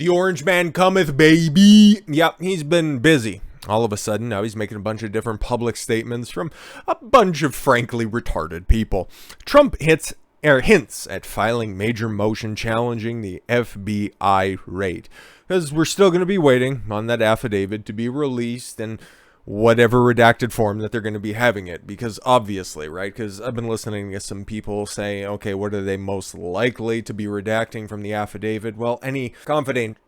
The orange man cometh, baby. Yep, he's been busy. All of a sudden, now he's making a bunch of different public statements from a bunch of frankly retarded people. Trump hints at filing major motion challenging the FBI raid, because we're still going to be waiting on that affidavit to be released and whatever redacted form that they're going to be having it, because obviously, right, because I've been listening to some people say, okay, what are they most likely to be redacting from the affidavit? Well, any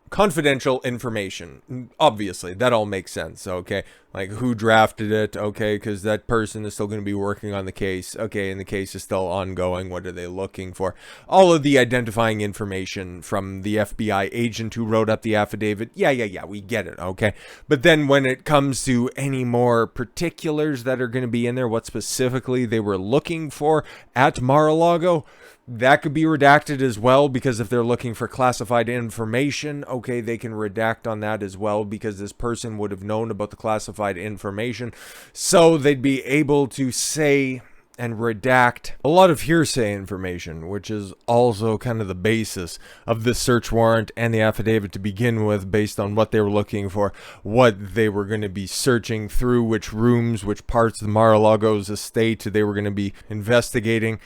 confidential information. Obviously, that all makes sense, okay? Like, who drafted it, okay, because that person is still going to be working on the case, okay, and the case is still ongoing. What are they looking for? All of the identifying information from the FBI agent who wrote up the affidavit, yeah, we get it, okay? But then when it comes to any more particulars that are going to be in there, what specifically they were looking for at Mar-A-Lago, that could be redacted as well, because if they're looking for classified information, okay, they can redact on that as well, because this person would have known about the classified information. So they'd be able to say and redact a lot of hearsay information, which is also kind of the basis of the search warrant and the affidavit to begin with, based on what they were looking for, what they were going to be searching through, which rooms, which parts of Mar-A-Lago's estate they were going to be investigating.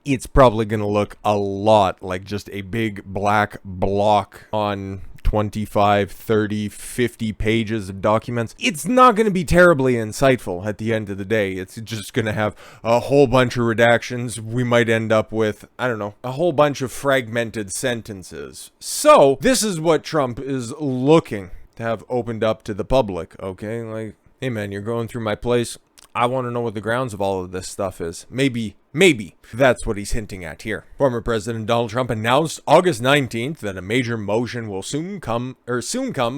It's probably going to look a lot like just a big black block on 25, 30, 50 pages of documents. It's not going to be terribly insightful at the end of the day. It's just going to have a whole bunch of redactions. We might end up with, I don't know, a whole bunch of fragmented sentences. So this is what Trump is looking to have opened up to the public, okay? Like, hey man, you're going through my place. I want to know what the grounds of all of this stuff is. Maybe that's what he's hinting at here. Former President Donald Trump announced August 19th that a major motion will soon come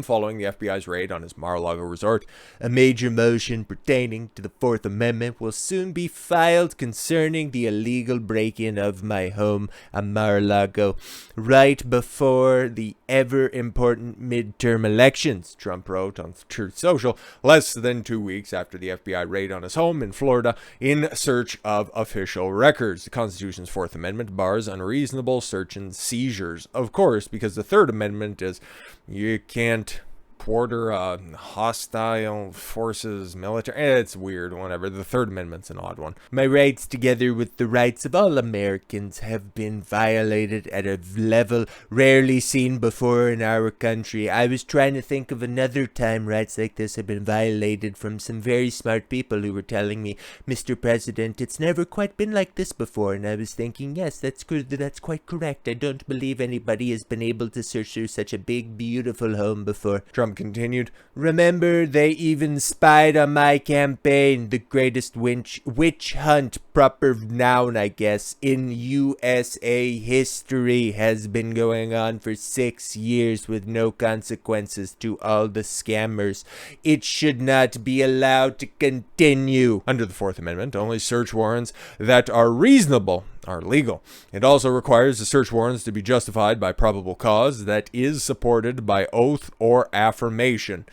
following the FBI's raid on his Mar-A-Lago resort. A major motion pertaining to the Fourth Amendment will soon be filed concerning the illegal break-in of my home at Mar-A-Lago right before the ever-important midterm elections, Trump wrote on Truth Social, less than 2 weeks after the FBI raid on his home in Florida in search of official records. The Constitution's Fourth Amendment bars unreasonable search and seizures, of course, because the Third Amendment is you can't quarter hostile forces military. It's weird, whatever. The Third Amendment's an odd one. My rights, together with the rights of all Americans, have been violated at a level rarely seen before in our country. I was trying to think of another time rights like this have been violated from some very smart people who were telling me, Mr. President, it's never quite been like this before. And I was thinking, yes, that's good. That's quite correct. I don't believe anybody has been able to search through such a big, beautiful home before. Trump continued, remember, they even spied on my campaign. The greatest witch hunt, proper noun, I guess, in USA history has been going on for 6 years with no consequences to all the scammers. It should not be allowed to continue. Under the Fourth Amendment, only search warrants that are reasonable are legal. It also requires the search warrants to be justified by probable cause that is supported by oath or affirmation.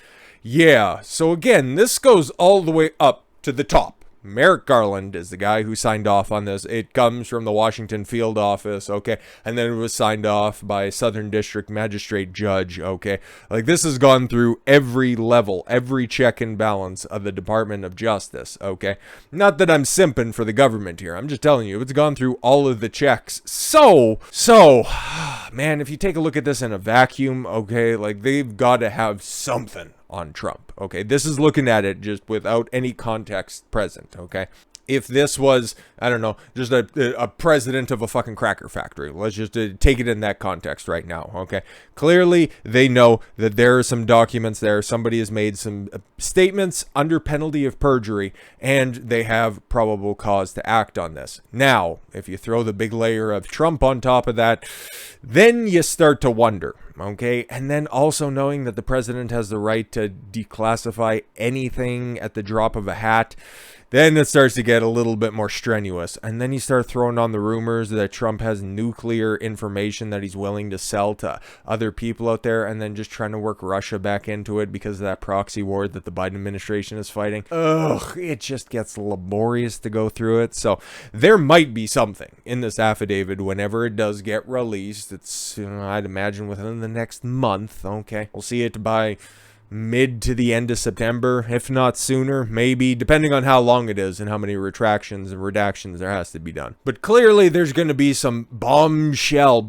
Yeah, so again, this goes all the way up to the top. Merrick Garland is the guy who signed off on this. It comes from the Washington field office, okay? And then it was signed off by a Southern District magistrate judge, okay? Like, this has gone through every level, every check and balance of the Department of Justice, okay? Not that I'm simping for the government here. I'm just telling you, it's gone through all of the checks. So, man, if you take a look at this in a vacuum, okay, like, they've got to have something on Trump, okay? This is looking at it just without any context present, okay? If this was, I don't know, just a president of a fucking cracker factory, let's just take it in that context right now, okay? Clearly, they know that there are some documents there. Somebody has made some statements under penalty of perjury, and they have probable cause to act on this. Now, if you throw the big layer of Trump on top of that, then you start to wonder, okay? And then also knowing that the president has the right to declassify anything at the drop of a hat, then it starts to get a little bit more strenuous. And then you start throwing on the rumors that Trump has nuclear information that he's willing to sell to other people out there, and then just trying to work Russia back into it because of that proxy war that the Biden administration is fighting. Ugh, it just gets laborious to go through it. So there might be something in this affidavit whenever it does get released. It's, I'd imagine within the the next month, okay? We'll see it by mid to the end of September, if not sooner, maybe, depending on how long it is and how many retractions and redactions there has to be done. But clearly there's going to be some bombshell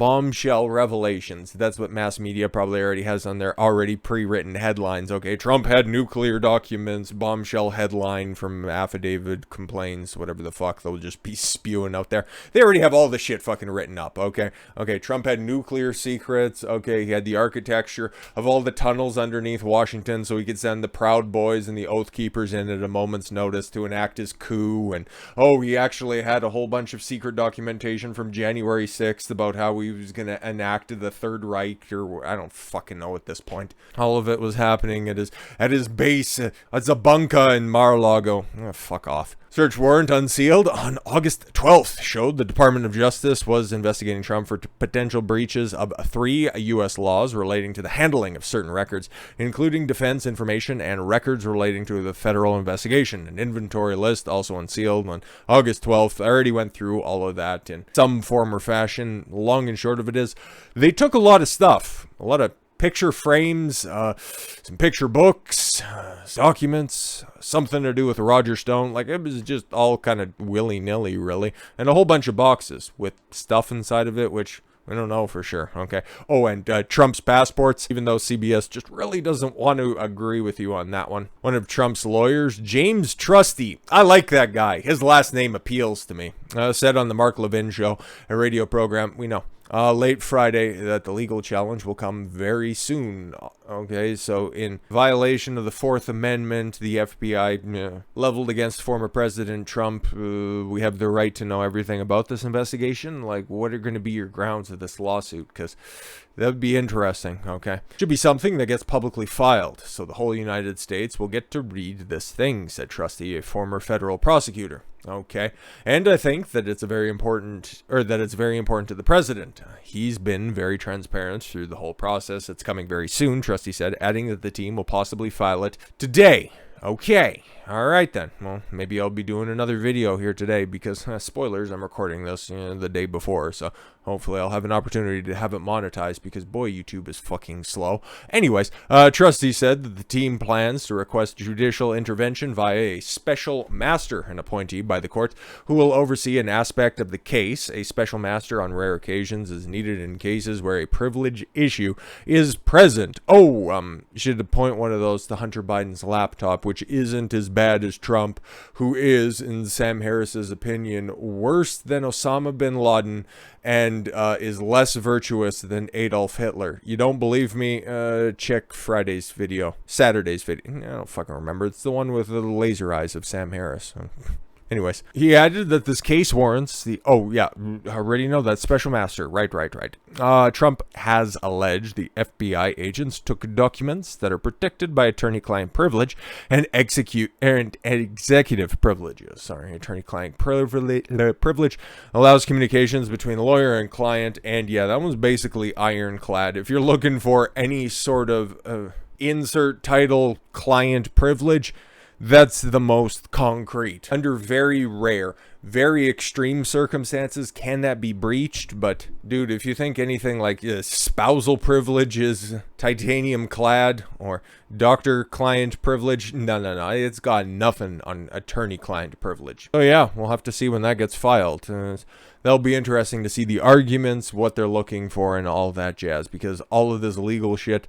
revelations. That's what mass media probably already has on their already pre-written headlines. Okay, Trump had nuclear documents, bombshell headline from affidavit complains, whatever the fuck they'll just be spewing out there. They already have all the shit fucking written up, okay? Okay, Trump had nuclear secrets, okay, he had the architecture of all the tunnels underneath Washington so he could send the Proud Boys and the Oath Keepers in at a moment's notice to enact his coup. And, oh, he actually had a whole bunch of secret documentation from January 6th about how he was going to enact the Third Reich, or I don't fucking know at this point. All of it was happening at his base at Zabunka in Mar-A-Lago. Oh, fuck off. Search warrant unsealed on August 12th showed the Department of Justice was investigating Trump for potential breaches of 3 U.S. laws relating to the handling of certain records, including defense information and records relating to the federal investigation. An inventory list also unsealed on August 12th. I already went through all of that in some form or fashion. Long and short of it is, they took a lot of stuff, a lot of picture frames, some picture books, documents, something to do with Roger Stone. Like, it was just all kind of willy-nilly, really. And a whole bunch of boxes with stuff inside of it, which I don't know for sure, okay? Oh, and Trump's passports, even though CBS just really doesn't want to agree with you on that one. One of Trump's lawyers, James Trusty. I like that guy. His last name appeals to me. Said on the Mark Levin Show, a radio program, we know. Late Friday that the legal challenge will come very soon. Okay, so in violation of the Fourth Amendment, the FBI leveled against former President Trump. We have the right to know everything about this investigation. Like, what are going to be your grounds of this lawsuit? Because that would be interesting, okay? Should be something that gets publicly filed, so the whole United States will get to read this thing, said Trusty, a former federal prosecutor. Okay, and I think that it's very important to the president. He's been very transparent through the whole process. It's coming very soon, Trusty said, adding that the team will possibly file it today. Okay, all right then. Well, maybe I'll be doing another video here today because, spoilers, I'm recording this the day before, so hopefully I'll have an opportunity to have it monetized because, boy, YouTube is fucking slow. Anyways, Trustee said that the team plans to request judicial intervention via a special master, an appointee by the court, who will oversee an aspect of the case. A special master on rare occasions is needed in cases where a privilege issue is present. Oh, you should appoint one of those to Hunter Biden's laptop, which isn't as bad as Trump, who is, in Sam Harris's opinion, worse than Osama bin Laden and is less virtuous than Adolf Hitler. You don't believe me? Check Saturday's video. I don't fucking remember. It's the one with the laser eyes of Sam Harris. Anyways, he added that this case warrants the... Oh, yeah, I already know that. Special master. Right. Trump has alleged the FBI agents took documents that are protected by attorney-client privilege and executive privileges. Sorry, attorney-client privilege allows communications between lawyer and client. And, yeah, that one's basically ironclad. If you're looking for any sort of insert title client privilege... That's the most concrete. Under very rare, very extreme circumstances, can that be breached? But, dude, if you think anything like spousal privilege is titanium clad or doctor-client privilege, no. It's got nothing on attorney-client privilege. So, yeah, we'll have to see when that gets filed. That'll be interesting to see the arguments, what they're looking for, and all that jazz, because all of this legal shit,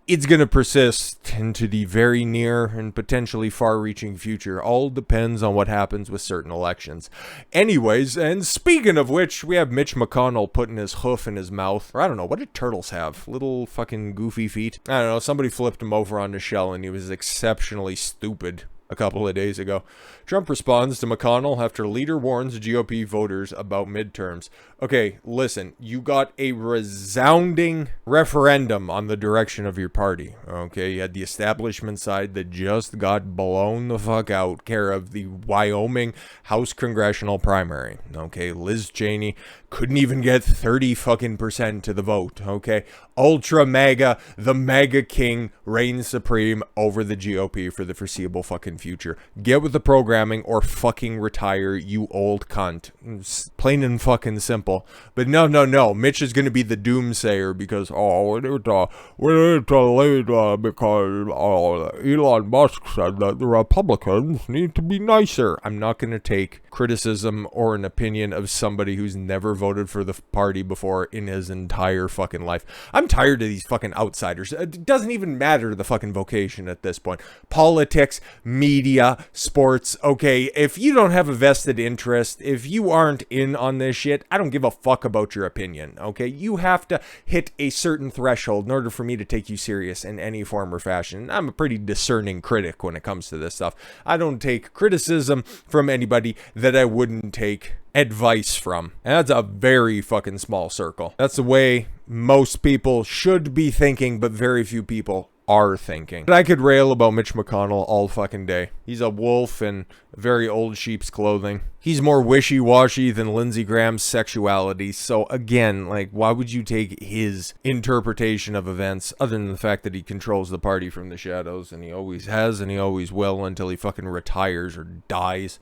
it's going to persist into the very near and potentially far-reaching future. All depends on what happens with certain elections. Anyways, and speaking of which, we have Mitch McConnell putting his hoof in his mouth. Or I don't know, what did turtles have? Little fucking goofy feet? I don't know, somebody flipped him over on the shell and he was exceptionally stupid a couple of days ago. Trump responds to McConnell after leader warns GOP voters about midterms. Okay, listen, you got a resounding referendum on the direction of your party. Okay, you had the establishment side that just got blown the fuck out care of the Wyoming House congressional primary. Okay, Liz Cheney couldn't even get 30% to the vote. Okay, ultra MAGA, the MAGA king reigns supreme over the GOP for the foreseeable fucking future. Get with the programming or fucking retire, you old cunt. It's plain and fucking simple. simple. But no. Mitch is going to be the doomsayer because, we need to lead because Elon Musk said that the Republicans need to be nicer. I'm not going to take criticism or an opinion of somebody who's never voted for the party before in his entire fucking life. I'm tired of these fucking outsiders. It doesn't even matter the fucking vocation at this point. Politics, media, sports, okay, if you don't have a vested interest, if you aren't in on this shit, I don't give a fuck about your opinion, okay? You have to hit a certain threshold in order for me to take you serious in any form or fashion. I'm a pretty discerning critic when it comes to this stuff. I don't take criticism from anybody that I wouldn't take advice from. And that's a very fucking small circle. That's the way most people should be thinking, but very few people are thinking. But I could rail about Mitch McConnell all fucking day. He's a wolf in very old sheep's clothing. He's more wishy-washy than Lindsey Graham's sexuality. So again, like, why would you take his interpretation of events other than the fact that he controls the party from the shadows, and he always has and he always will until he fucking retires or dies?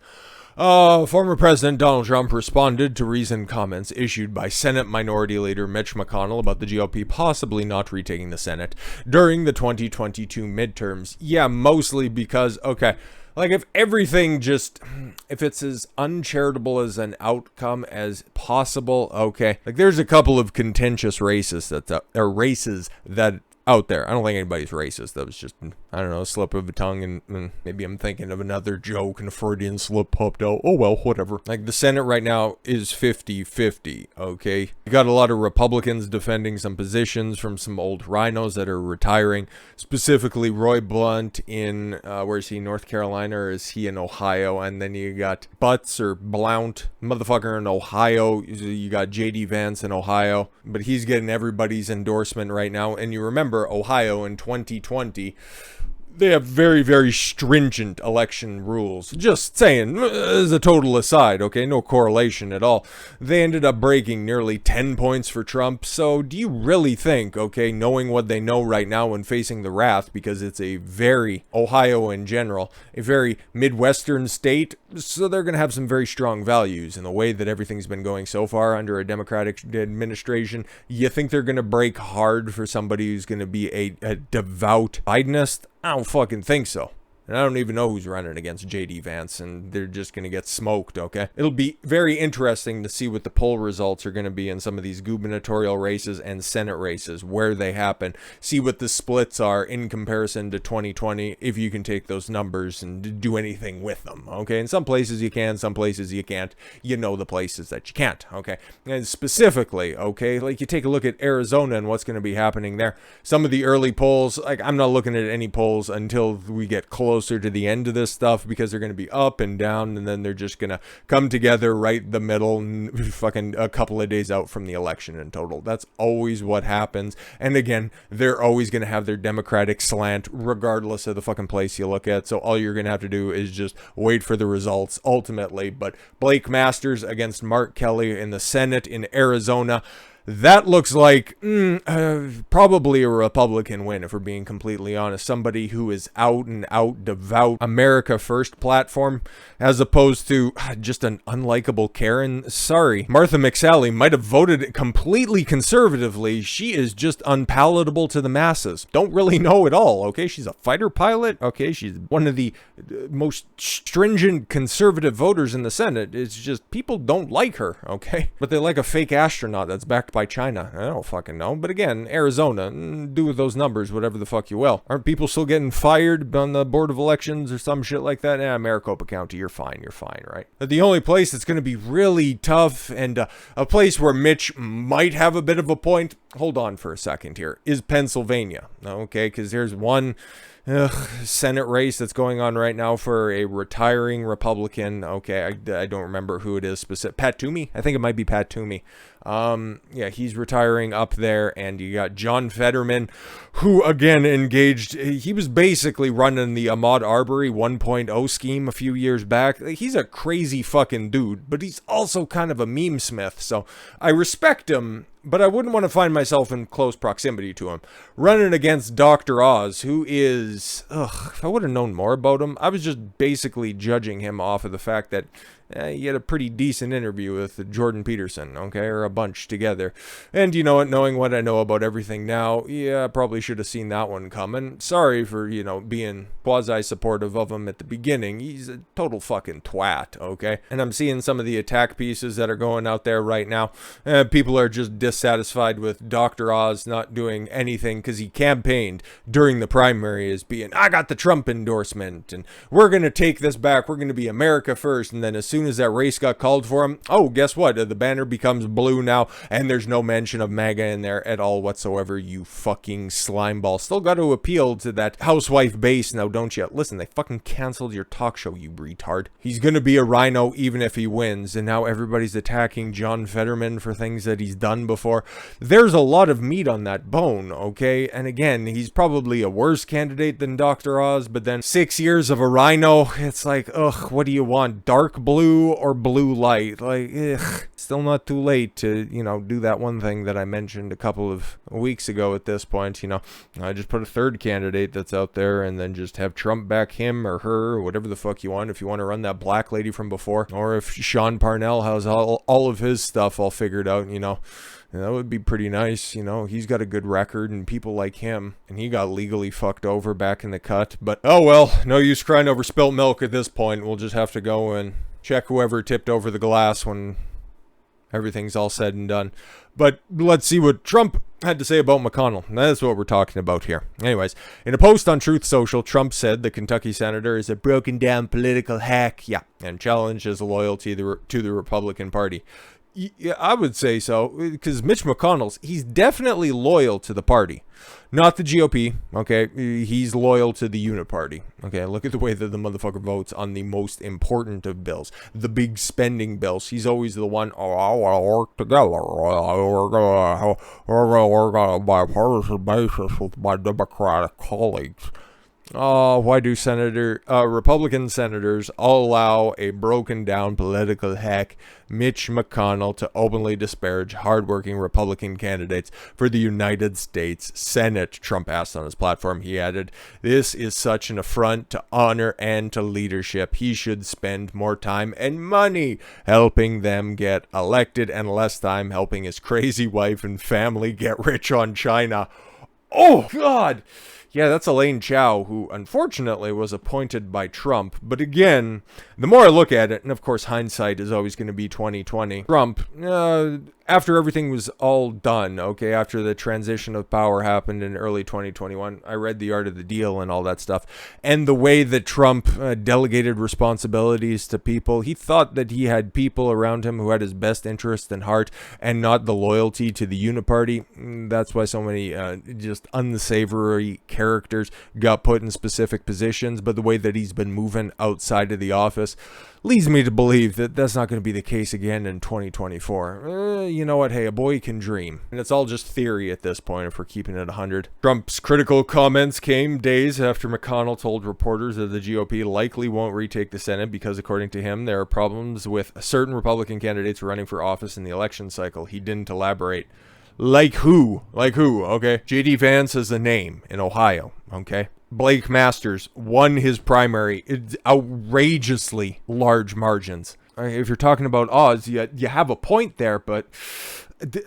Former President Donald Trump responded to recent comments issued by Senate Minority Leader Mitch McConnell about the GOP possibly not retaking the Senate during the 2022 midterms. Yeah, mostly because, okay, like if it's as uncharitable as an outcome as possible, okay. Like there's a couple of contentious races that out there. I don't think anybody's racist. That was just, I don't know, a slip of the tongue, and maybe I'm thinking of another joke and a Freudian slip popped out. Oh well, whatever. Like the Senate right now is 50-50, okay? You got a lot of Republicans defending some positions from some old rhinos that are retiring, specifically Roy Blunt in, where is he, North Carolina, or is he in Ohio? And then you got Butts or Blount, motherfucker in Ohio. You got J.D. Vance in Ohio, but he's getting everybody's endorsement right now. And you remember Ohio in 2020, they have very, very stringent election rules. Just saying, as a total aside, okay, no correlation at all. They ended up breaking nearly 10 points for Trump. So do you really think, okay, knowing what they know right now and facing the wrath, because it's a very, Ohio in general, a very Midwestern state, so they're going to have some very strong values in the way that everything's been going so far under a Democratic administration. You think they're going to break hard for somebody who's going to be a devout Bidenist? I don't fucking think so. And I don't even know who's running against J.D. Vance, and they're just going to get smoked, okay? It'll be very interesting to see what the poll results are going to be in some of these gubernatorial races and Senate races, where they happen. See what the splits are in comparison to 2020, if you can take those numbers and do anything with them, okay? In some places you can, some places you can't. You know the places that you can't, okay? And specifically, okay, like you take a look at Arizona and what's going to be happening there. Some of the early polls, like I'm not looking at any polls until we get closer to the end of this stuff, because they're going to be up and down, and then they're just going to come together right in the middle and fucking a couple of days out from the election in total. That's always what happens. And again, they're always going to have their Democratic slant regardless of the fucking place you look at. So all you're going to have to do is just wait for the results ultimately. But Blake Masters against Mark Kelly in the Senate in Arizona, that looks like probably a Republican win, if we're being completely honest. Somebody who is out and out devout America First platform, as opposed to just an unlikable Karen. Sorry, Martha McSally might have voted completely conservatively. She is just unpalatable to the masses. Don't really know at all, okay? She's a fighter pilot, okay? She's one of the most stringent conservative voters in the Senate. It's just people don't like her, okay? But they like a fake astronaut that's backed by China. I don't fucking know. But again, Arizona, do with those numbers whatever the fuck you will. Aren't people still getting fired on the Board of Elections or some shit like that? Maricopa County, you're fine, right? But the only place that's going to be really tough, and a place where Mitch might have a bit of a point, hold on for a second here, is Pennsylvania. Okay, because there's one Senate race that's going on right now for a retiring Republican. Okay, I don't remember who it is specific. Pat Toomey? I think it might be Pat Toomey. Yeah, he's retiring up there, and you got John Fetterman, who again engaged. He was basically running the Ahmaud Arbery 1.0 scheme a few years back. He's a crazy fucking dude, but he's also kind of a meme smith. So I respect him but I wouldn't want to find myself in close proximity to him. Running against Dr. Oz, who is, if I would have known more about him, I was just basically judging him off of the fact that he had a pretty decent interview with Jordan Peterson, okay, or a bunch together. And you know what, knowing what I know about everything now, yeah, I probably should have seen that one coming. Sorry for, being quasi-supportive of him at the beginning. He's a total fucking twat, okay? And I'm seeing some of the attack pieces that are going out there right now. People are just dissatisfied with Dr. Oz not doing anything because he campaigned during the primary as being, I got the Trump endorsement, and we're going to take this back. We're going to be America first. And then as soon as that race got called for him, oh, guess what? The banner becomes blue now, and there's no mention of MAGA in there at all whatsoever, you fucking slimeball. Still got to appeal to that housewife base now, don't you? Listen, they fucking canceled your talk show, you retard. He's gonna be a rhino even if he wins, and now everybody's attacking John Fetterman for things that he's done before. There's a lot of meat on that bone, okay? And again, he's probably a worse candidate than Dr. Oz, but then 6 years of a rhino, it's like, ugh, what do you want? Dark blue or blue light? Like, ugh. Still not too late to, do that one thing that I mentioned a couple of weeks ago at this point, I just put a third candidate that's out there and then just have Trump back him or her or whatever the fuck you want. If you want to run that black lady from before, or if Sean Parnell has all of his stuff all figured out, that would be pretty nice. He's got a good record and people like him, and he got legally fucked over back in the cut. But oh well, no use crying over spilt milk at this point. We'll just have to go and check whoever tipped over the glass when everything's all said and done. But let's see what Trump had to say about McConnell. That's what we're talking about here. Anyways, in a post on Truth Social, Trump said the Kentucky senator is a broken down political hack, and challenged his loyalty to the Republican Party. Yeah, I would say so, because Mitch McConnell's, he's definitely loyal to the party. Not the GOP, okay? He's loyal to the Uniparty, okay? Look at the way that the motherfucker votes on the most important of bills, the big spending bills. He's always the one, I want to work together. We're going on a bipartisan basis with my Democratic colleagues. Oh, why do Republican senators allow a broken down political hack, Mitch McConnell, to openly disparage hardworking Republican candidates for the United States Senate? Trump asked on his platform. He added, "This is such an affront to honor and to leadership. He should spend more time and money helping them get elected and less time helping his crazy wife and family get rich on China." Oh, God. Yeah, that's Elaine Chao, who unfortunately was appointed by Trump. But again, the more I look at it, and of course hindsight is always going to be 2020, Trump, after everything was all done, okay, after the transition of power happened in early 2021, I read The Art of the Deal and all that stuff, and the way that Trump delegated responsibilities to people, he thought that he had people around him who had his best interest in heart and not the loyalty to the Uniparty. That's why so many just unsavory characters got put in specific positions, but the way that he's been moving outside of the office leads me to believe that that's not going to be the case again in 2024. You know what? Hey, a boy can dream. And it's all just theory at this point if we're keeping it 100. Trump's critical comments came days after McConnell told reporters that the GOP likely won't retake the Senate because, according to him, there are problems with certain Republican candidates running for office in the election cycle. He didn't elaborate. Like who? Okay? J.D. Vance is a name in Ohio, okay? Blake Masters won his primary. It's outrageously large margins. If you're talking about Oz, you have a point there, but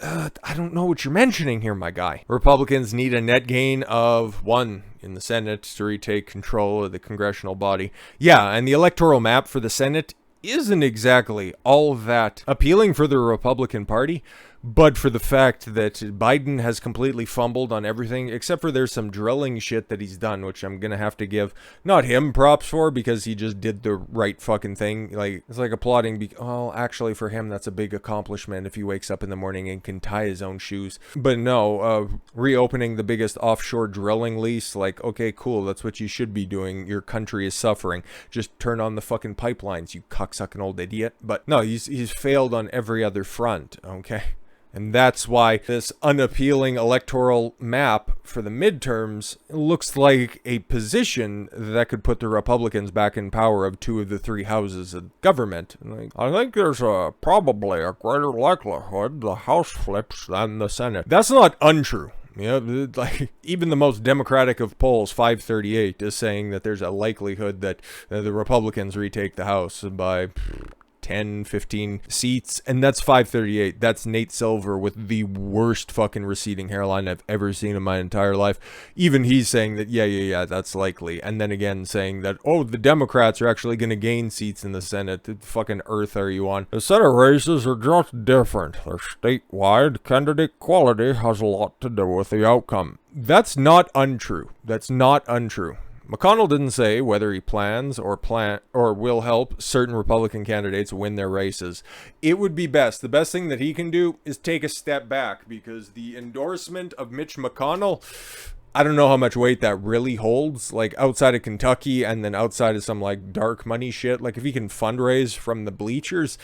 I don't know what you're mentioning here, my guy. Republicans need a net gain of 1 in the Senate to retake control of the congressional body. Yeah, and the electoral map for the Senate isn't exactly all that appealing for the Republican Party, but for the fact that Biden has completely fumbled on everything, except for there's some drilling shit that he's done, which I'm going to have to give not him props for because he just did the right fucking thing. Like, it's like applauding. Well, actually for him, that's a big accomplishment if he wakes up in the morning and can tie his own shoes. But no, reopening the biggest offshore drilling lease, like, okay, cool. That's what you should be doing. Your country is suffering. Just turn on the fucking pipelines, you cocksucking old idiot. But no, he's failed on every other front, okay? And that's why this unappealing electoral map for the midterms looks like a position that could put the Republicans back in power of 2 of the 3 houses of government. Like, I think there's probably a greater likelihood the House flips than the Senate. That's not untrue. You know, like, even the most democratic of polls, 538, is saying that there's a likelihood that the Republicans retake the House by 10, 15 seats, and that's 538. That's Nate Silver with the worst fucking receding hairline I've ever seen in my entire life. Even he's saying that, yeah, that's likely. And then again saying that, oh, the Democrats are actually going to gain seats in the Senate. What fucking earth are you on? The Senate races are just different. They're statewide. Candidate quality has a lot to do with the outcome. That's not untrue. That's not untrue. McConnell didn't say whether he plans or will help certain Republican candidates win their races. It would be best. The best thing that he can do is take a step back, because the endorsement of Mitch McConnell, I don't know how much weight that really holds, like outside of Kentucky and then outside of some like dark money shit. Like if he can fundraise from the bleachers,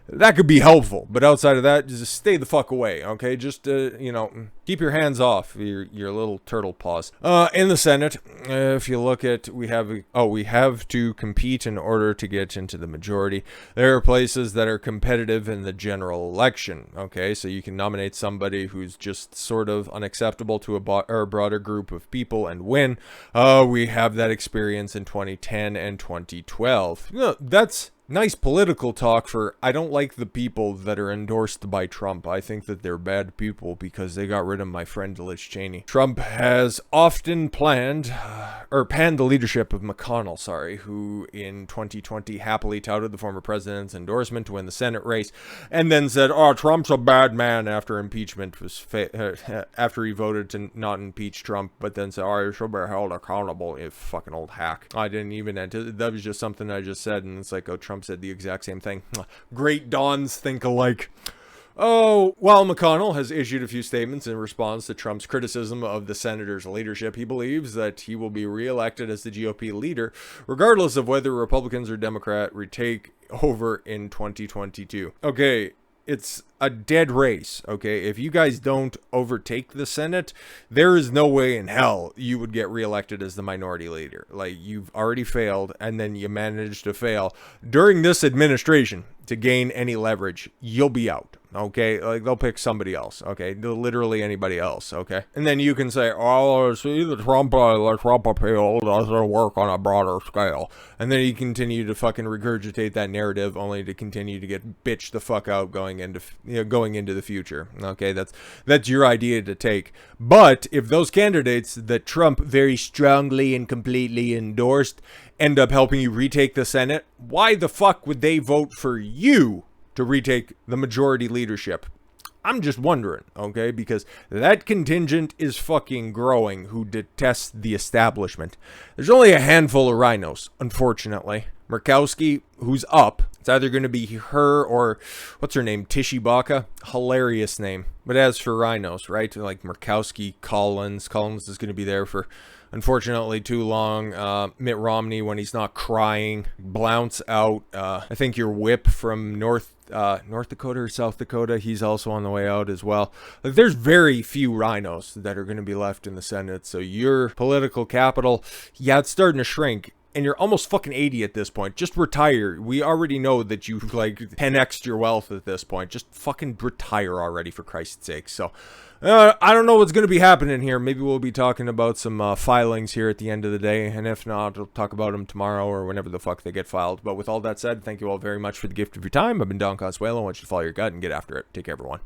that could be helpful, but outside of that, just stay the fuck away, okay? Just, keep your hands off your little turtle paws. In the Senate, if you look at, we have to compete in order to get into the majority. There are places that are competitive in the general election, okay? So you can nominate somebody who's just sort of unacceptable to a broader group of people and win. We have that experience in 2010 and 2012. That's nice political talk for, I don't like the people that are endorsed by Trump. I think that they're bad people because they got rid of my friend Liz Cheney. Trump has often panned the leadership of McConnell, who in 2020 happily touted the former president's endorsement to win the Senate race, and then said, oh, Trump's a bad man after impeachment was after he voted to not impeach Trump, but then said, oh, he should be held accountable, you fucking old hack. I didn't even that was just something I just said, and it's like, oh, Trump said the exact same thing. Great dawns think alike. Oh, while McConnell has issued a few statements in response to Trump's criticism of the senator's leadership, he believes that he will be reelected as the GOP leader, regardless of whether Republicans or Democrats retake over in 2022. Okay, it's a dead race, okay? If you guys don't overtake the Senate, there is no way in hell you would get reelected as the minority leader. Like, you've already failed, and then you managed to fail during this administration to gain any leverage. You'll be out, okay? Like, they'll pick somebody else, okay? Literally anybody else, okay? And then you can say, oh, see, the Trump appeal doesn't work on a broader scale. And then you continue to fucking regurgitate that narrative only to continue to get bitched the fuck out going into the future, okay? That's your idea to take. But if those candidates that Trump very strongly and completely endorsed end up helping you retake the Senate, why the fuck would they vote for you to retake the majority leadership? I'm just wondering, okay? Because that contingent is fucking growing who detests the establishment. There's only a handful of rhinos, unfortunately. Murkowski, who's up. It's either going to be her or, what's her name, Tishibaka? Hilarious name. But as for rhinos, right? Like Murkowski, Collins is going to be there for, unfortunately, too long. Mitt Romney, when he's not crying. Blounce out. I think your whip from North Dakota or South Dakota, he's also on the way out as well. Like, there's very few rhinos that are going to be left in the Senate. So your political capital, yeah, it's starting to shrink. And you're almost fucking 80 at this point. Just retire. We already know that you've like 10x'd your wealth at this point. Just fucking retire already, for Christ's sake. So, I don't know what's going to be happening here. Maybe we'll be talking about some filings here at the end of the day. And if not, I'll talk about them tomorrow or whenever the fuck they get filed. But with all that said, thank you all very much for the gift of your time. I've been Don Consuelo. I want you to follow your gut and get after it. Take care, everyone.